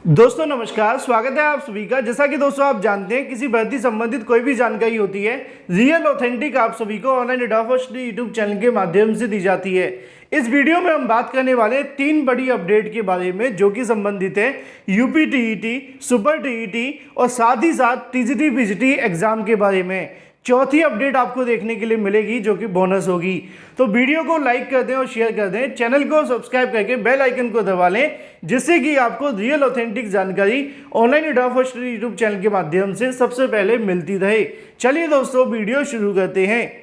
दोस्तों नमस्कार, स्वागत है आप सभी का। जैसा कि दोस्तों आप जानते हैं, किसी भर्ती संबंधित कोई भी जानकारी होती है रियल ऑथेंटिक आप सभी को ऑनलाइन एडोफर्स्टडी यूट्यूब चैनल के माध्यम से दी जाती है। इस वीडियो में हम बात करने वाले हैं 3 बड़ी अपडेट के बारे में जो कि संबंधित है यूपी टीईटी, सुपर टीईटी और साथ ही साथ टीजीटी पीजीटी एग्जाम के बारे में। चौथी अपडेट आपको देखने के लिए मिलेगी जो कि बोनस होगी। तो वीडियो को लाइक कर दें और शेयर कर दें, चैनल को सब्सक्राइब करके बेल आइकन को दबा लें, जिससे कि आपको रियल ऑथेंटिक जानकारी ऑनलाइन एडोफर्स्टडी यूट्यूब चैनल के माध्यम से सबसे पहले मिलती रहे। चलिए दोस्तों वीडियो शुरू करते हैं।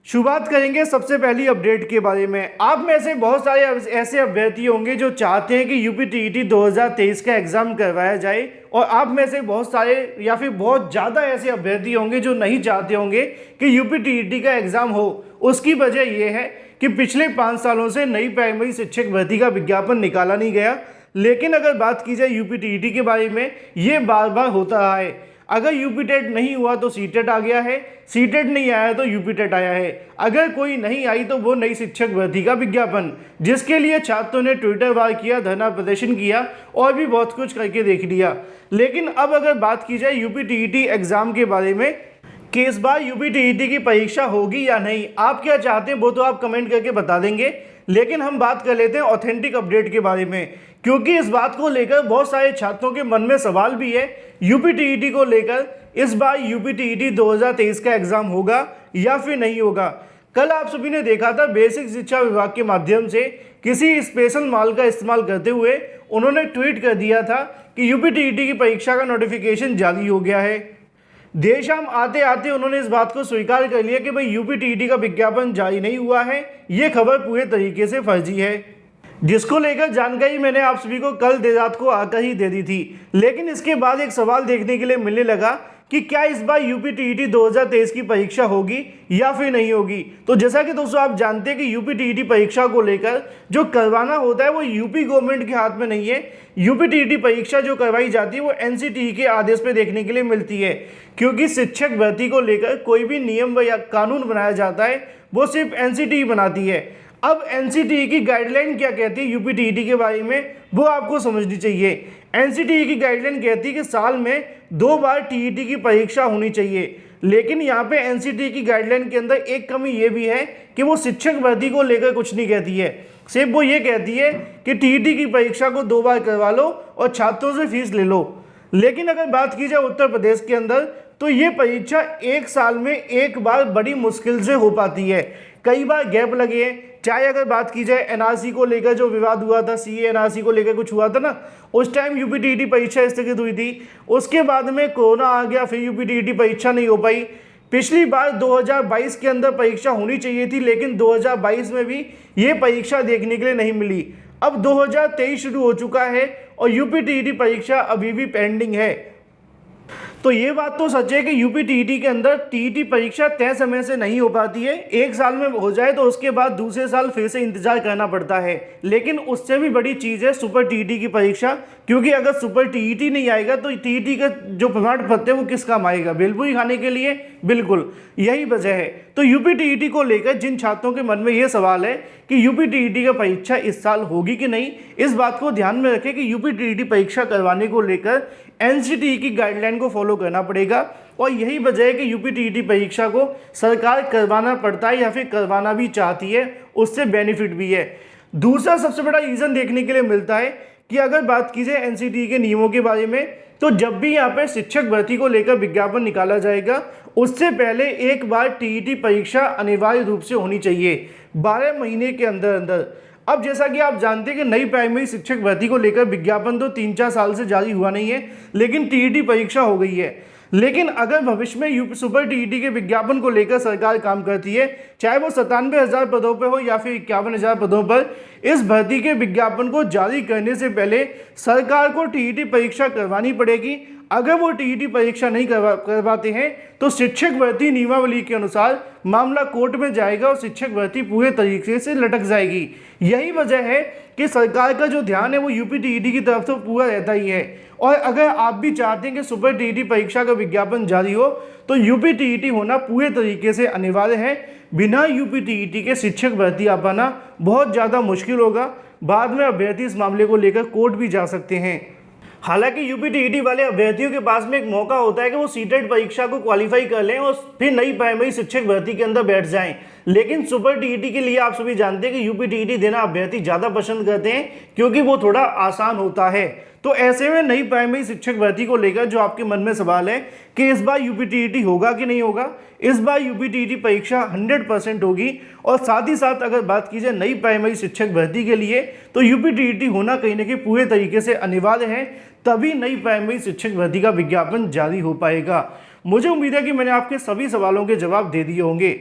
शुरुआत करेंगे सबसे पहली अपडेट के बारे में। आप में से बहुत सारे ऐसे अभ्यर्थी होंगे जो चाहते हैं कि यूपी टीईटी 2023 का एग्जाम करवाया जाए, और आप में से बहुत सारे या फिर बहुत ज़्यादा ऐसे अभ्यर्थी होंगे जो नहीं चाहते होंगे कि यूपी टीईटी का एग्जाम हो। उसकी वजह यह है कि पिछले 5 सालों से नई प्राइमरी शिक्षक भर्ती का विज्ञापन निकाला नहीं गया। लेकिन अगर बात की जाए यूपी टीईटी के बारे में, ये बार बार होता रहा है। अगर यूपी टेट नहीं हुआ तो सीटेट आ गया है, सीटेट नहीं आया तो यूपी टेट आया है। अगर कोई नहीं आई तो वो नई शिक्षक भर्ती का विज्ञापन, जिसके लिए छात्रों ने ट्विटर वार किया, धरना प्रदर्शन किया और भी बहुत कुछ करके देख लिया। लेकिन अब अगर बात की जाए यूपी टीईटी एग्जाम के बारे में कि इस बार यूपी टीईटी की परीक्षा होगी या नहीं, आप क्या चाहते हैं वो तो आप कमेंट करके बता देंगे। लेकिन हम बात कर लेते हैं ऑथेंटिक अपडेट के बारे में, क्योंकि इस बात को लेकर बहुत सारे छात्रों के मन में सवाल भी है यूपी टीईटी को लेकर। इस बार यूपी टीईटी 2023 का एग्जाम होगा या फिर नहीं होगा। कल आप सभी ने देखा था बेसिक शिक्षा विभाग के माध्यम से किसी स्पेशल माल का इस्तेमाल करते हुए उन्होंने ट्वीट कर दिया था कि यूपी टीईटी की परीक्षा का नोटिफिकेशन जारी हो गया है। देर शाम आते आते उन्होंने इस बात को स्वीकार कर लिया कि भाई यूपी टीईटी का विज्ञापन जारी नहीं हुआ है, ये खबर पूरे तरीके से फर्जी है। जिसको लेकर जानकारी मैंने आप सभी को कल देर रात को आकर ही दे दी थी। लेकिन इसके बाद एक सवाल देखने के लिए मिलने लगा कि क्या इस बार यूपी टीईटी 2023 की परीक्षा होगी या फिर नहीं होगी। तो जैसा कि दोस्तों आप जानते हैं कि यूपी टीईटी परीक्षा को लेकर जो करवाना होता है वो यूपी गवर्नमेंट के हाथ में नहीं है। यूपी टीईटी परीक्षा जो करवाई जाती है वो एनसीटीई के आदेश पे देखने के लिए मिलती है, क्योंकि शिक्षक भर्ती को लेकर कोई भी नियम या कानून बनाया जाता है वो सिर्फ एनसीटीई बनाती है। अब एनसीटीई की गाइडलाइन क्या कहती है यूपी टीईटी के बारे में, वो आपको समझनी चाहिए। एनसीटीई की गाइडलाइन कहती है कि साल में 2 बार टीईटी की परीक्षा होनी चाहिए। लेकिन यहाँ पे एनसीटीई की गाइडलाइन के अंदर एक कमी ये भी है कि वो शिक्षक भर्ती को लेकर कुछ नहीं कहती है। सिर्फ वो ये कहती है कि टीईटी की परीक्षा को 2 बार करवा लो और छात्रों से फीस ले लो। लेकिन अगर बात की जाए उत्तर प्रदेश के अंदर, तो ये परीक्षा 1 साल में 1 बार बड़ी मुश्किल से हो पाती है। कई बार गैप लगे हैं। चाहे अगर बात की जाए एनआरसी को लेकर जो विवाद हुआ था, सीए एनआरसी को लेकर कुछ हुआ था ना, उस टाइम यूपी टीईटी परीक्षा स्थगित हुई थी। उसके बाद में कोरोना आ गया, फिर यूपी टीईटी परीक्षा नहीं हो पाई। पिछली बार 2022 के अंदर परीक्षा होनी चाहिए थी, लेकिन 2022 में भी ये परीक्षा देखने के लिए नहीं मिली। अब 2023 शुरू हो चुका है और यूपी टीईटी परीक्षा अभी भी पेंडिंग है। तो ये बात तो सच है कि यूपी टीईटी के अंदर टीईटी परीक्षा तय समय से नहीं हो पाती है। 1 साल में हो जाए तो उसके बाद दूसरे साल फिर से इंतजार करना पड़ता है। लेकिन उससे भी बड़ी चीज़ है सुपर टीईटी की परीक्षा, क्योंकि अगर सुपर टीईटी नहीं आएगा तो टीईटी का जो प्रमाण पत्र है वो किस काम आएगा, भेलपूरी खाने के लिए। बिल्कुल यही वजह है। तो यूपी टीईटी को लेकर जिन छात्रों के मन में ये सवाल है कि यूपी टीईटी का परीक्षा इस साल होगी कि नहीं, इस बात को ध्यान में रखें कि यूपी टीईटी परीक्षा करवाने को लेकर एनसीटीई की गाइडलाइन को फॉलो करना पड़ेगा। और यही वजह है कि यूपी टीईटी परीक्षा को सरकार करवाना पड़ता है या फिर करवाना भी चाहती है, उससे बेनिफिट भी है। दूसरा सबसे बड़ा रीज़न देखने के लिए मिलता है कि अगर बात की जाए एनसीटीई के नियमों के बारे में, तो जब भी यहाँ पे शिक्षक भर्ती को लेकर विज्ञापन निकाला जाएगा उससे पहले 1 बार टीईटी परीक्षा अनिवार्य रूप से होनी चाहिए 12 महीने के अंदर अंदर। अब जैसा कि आप जानते हैं कि नई प्राइमरी शिक्षक भर्ती को लेकर विज्ञापन तो 3-4 साल से जारी हुआ नहीं है, लेकिन टीईटी परीक्षा हो गई है। लेकिन अगर भविष्य में यूपी सुपर टीईटी के विज्ञापन को लेकर सरकार काम करती है, चाहे वो 97,000 पदों पर हो या फिर 51,000 पदों पर, इस भर्ती के विज्ञापन को जारी करने से पहले सरकार को टीईटी परीक्षा करवानी पड़ेगी। अगर वो टीईटी परीक्षा नहीं करवाते हैं तो शिक्षक भर्ती नियमावली के अनुसार मामला कोर्ट में जाएगा और शिक्षक भर्ती पूरे तरीके से लटक जाएगी। यही वजह है कि सरकार का जो ध्यान है वो यूपी टीईटी की तरफ तो पूरा रहता ही है। और अगर आप भी चाहते हैं कि सुपर टीईटी परीक्षा का विज्ञापन जारी हो तो यूपी टीईटी होना पूरे तरीके से अनिवार्य है। बिना यूपी टीईटी के शिक्षक भर्ती आ पाना बहुत ज़्यादा मुश्किल होगा। बाद में अभ्यर्थी इस मामले को लेकर कोर्ट भी जा सकते हैं। हालांकि यूपीटीईटी वाले अभ्यर्थियों के पास में एक मौका होता है कि वो सीटेट परीक्षा को क्वालिफाई कर लें और फिर नई प्राइमरी शिक्षक भर्ती के अंदर बैठ जाएं। लेकिन सुपर टीईटी के लिए आप सभी जानते हैं कि यूपीटीईटी देना अभ्यर्थी ज़्यादा पसंद करते हैं क्योंकि वो थोड़ा आसान होता है। तो ऐसे में नई प्राइमरी शिक्षक भर्ती को लेकर जो आपके मन में सवाल है कि इस बार यूपीटीईटी होगा कि नहीं होगा, इस बार यूपीटीईटी परीक्षा 100% होगी। और साथ ही साथ अगर बात की जाए नई प्राइमरी शिक्षक भर्ती के लिए तो यूपीटीईटी होना कहीं ना कहीं पूरे तरीके से अनिवार्य है, तभी नई प्राइमरी शिक्षक भर्ती का विज्ञापन जारी हो पाएगा। मुझे उम्मीद है कि मैंने आपके सभी सवालों के जवाब दे दिए होंगे।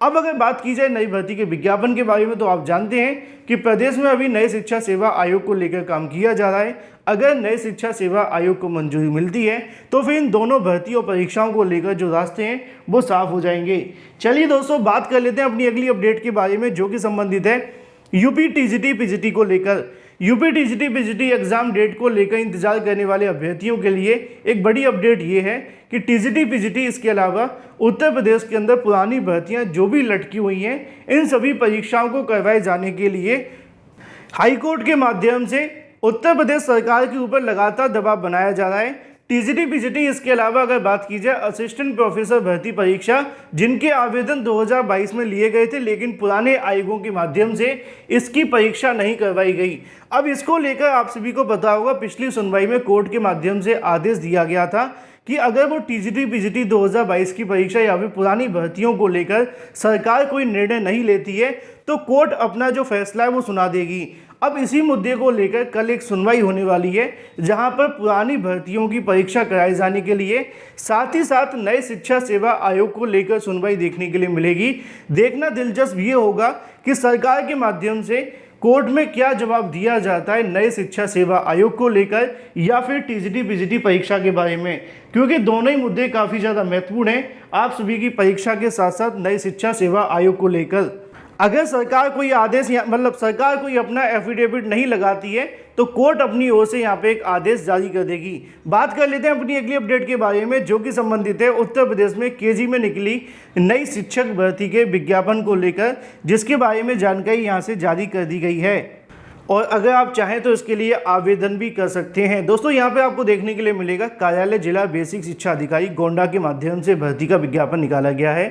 अब अगर बात की जाए नई भर्ती के विज्ञापन के बारे में तो आप जानते हैं कि प्रदेश में अभी नए शिक्षा सेवा आयोग को लेकर काम किया जा रहा है। अगर नए शिक्षा सेवा आयोग को मंजूरी मिलती है तो फिर इन दोनों भर्ती और परीक्षाओं को लेकर जो रास्ते हैं वो साफ हो जाएंगे। चलिए दोस्तों, बात कर लेते हैं अपनी अगली अपडेट के बारे में जो कि संबंधित है यूपी टीजीटी पीजीटी को लेकर। UP TGT PGT exam date को लेकर इंतजार करने वाले अभ्यर्थियों के लिए एक बड़ी अपडेट ये है कि टीजीटी पीजीटी इसके अलावा उत्तर प्रदेश के अंदर पुरानी भर्तियां जो भी लटकी हुई हैं इन सभी परीक्षाओं को करवाए जाने के लिए हाईकोर्ट के माध्यम से उत्तर प्रदेश सरकार के ऊपर लगातार दबाव बनाया जा रहा है। टीजीटी पीजीटी इसके अलावा अगर बात की जाए असिस्टेंट प्रोफेसर भर्ती परीक्षा, जिनके आवेदन 2022 में लिए गए थे लेकिन पुराने आयोगों के माध्यम से इसकी परीक्षा नहीं करवाई गई। अब इसको लेकर आप सभी को पता होगा पिछली सुनवाई में कोर्ट के माध्यम से आदेश दिया गया था कि अगर वो टीजीटी पीजीटी 2022 की परीक्षा या फिर पुरानी भर्तियों को लेकर सरकार कोई निर्णय नहीं लेती है तो कोर्ट अपना जो फैसला है वो सुना देगी। अब इसी मुद्दे को लेकर कल एक सुनवाई होने वाली है जहां पर पुरानी भर्तियों की परीक्षा कराए जाने के लिए साथ ही साथ नए शिक्षा सेवा आयोग को लेकर सुनवाई देखने के लिए मिलेगी। देखना दिलचस्प ये होगा कि सरकार के माध्यम से कोर्ट में क्या जवाब दिया जाता है नए शिक्षा सेवा आयोग को लेकर या फिर टीजीटी पीजीटी परीक्षा के बारे में, क्योंकि दोनों ही मुद्दे काफ़ी ज़्यादा महत्वपूर्ण हैं आप सभी की परीक्षा के साथ साथ नए शिक्षा सेवा आयोग को लेकर। अगर सरकार कोई आदेश सरकार कोई अपना एफिडेविट नहीं लगाती है तो कोर्ट अपनी ओर से यहाँ पे एक आदेश जारी कर देगी। बात कर लेते हैं अपनी अगली अपडेट के बारे में जो कि संबंधित है उत्तर प्रदेश में केजी में निकली नई शिक्षक भर्ती के विज्ञापन को लेकर, जिसके बारे में जानकारी यहाँ से जारी कर दी गई है और अगर आप चाहें तो इसके लिए आवेदन भी कर सकते हैं। दोस्तों, यहाँ पे आपको देखने के लिए मिलेगा कार्यालय जिला बेसिक शिक्षा अधिकारी गोंडा के माध्यम से भर्ती का विज्ञापन निकाला गया है।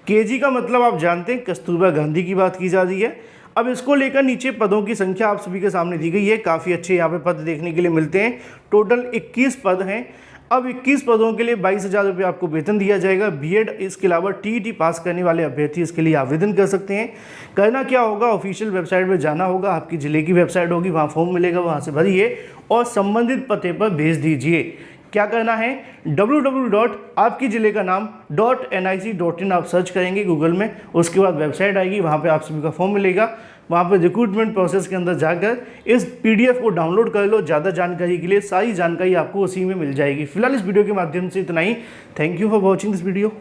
केजी का मतलब आप जानते हैं कस्तूरबा गांधी की बात की जा रही है। अब इसको लेकर नीचे पदों की संख्या आप सभी के सामने दी गई है। काफ़ी अच्छे यहाँ पे पद देखने के लिए मिलते हैं। टोटल 21 पद हैं। अब 21 पदों के लिए 22,000 रुपये आपको वेतन दिया जाएगा। बीएड इसके अलावा टीईटी पास करने वाले अभ्यर्थी इसके लिए आवेदन कर सकते हैं। करना क्या होगा, ऑफिशियल वेबसाइट पर जाना होगा, आपकी ज़िले की वेबसाइट होगी, वहाँ फॉर्म मिलेगा, वहाँ से भरिए और संबंधित पते पर भेज दीजिए। क्या करना है, www.आपकी जिले का नाम .nic.in आप सर्च करेंगे गूगल में, उसके बाद वेबसाइट आएगी, वहाँ पे आप सभी का फॉर्म मिलेगा। वहाँ पे रिक्रूटमेंट प्रोसेस के अंदर जाकर इस पीडीएफ को डाउनलोड कर लो। ज़्यादा जानकारी के लिए सारी जानकारी आपको उसी में मिल जाएगी। फिलहाल इस वीडियो के माध्यम से इतना ही। Thank you for watching this video.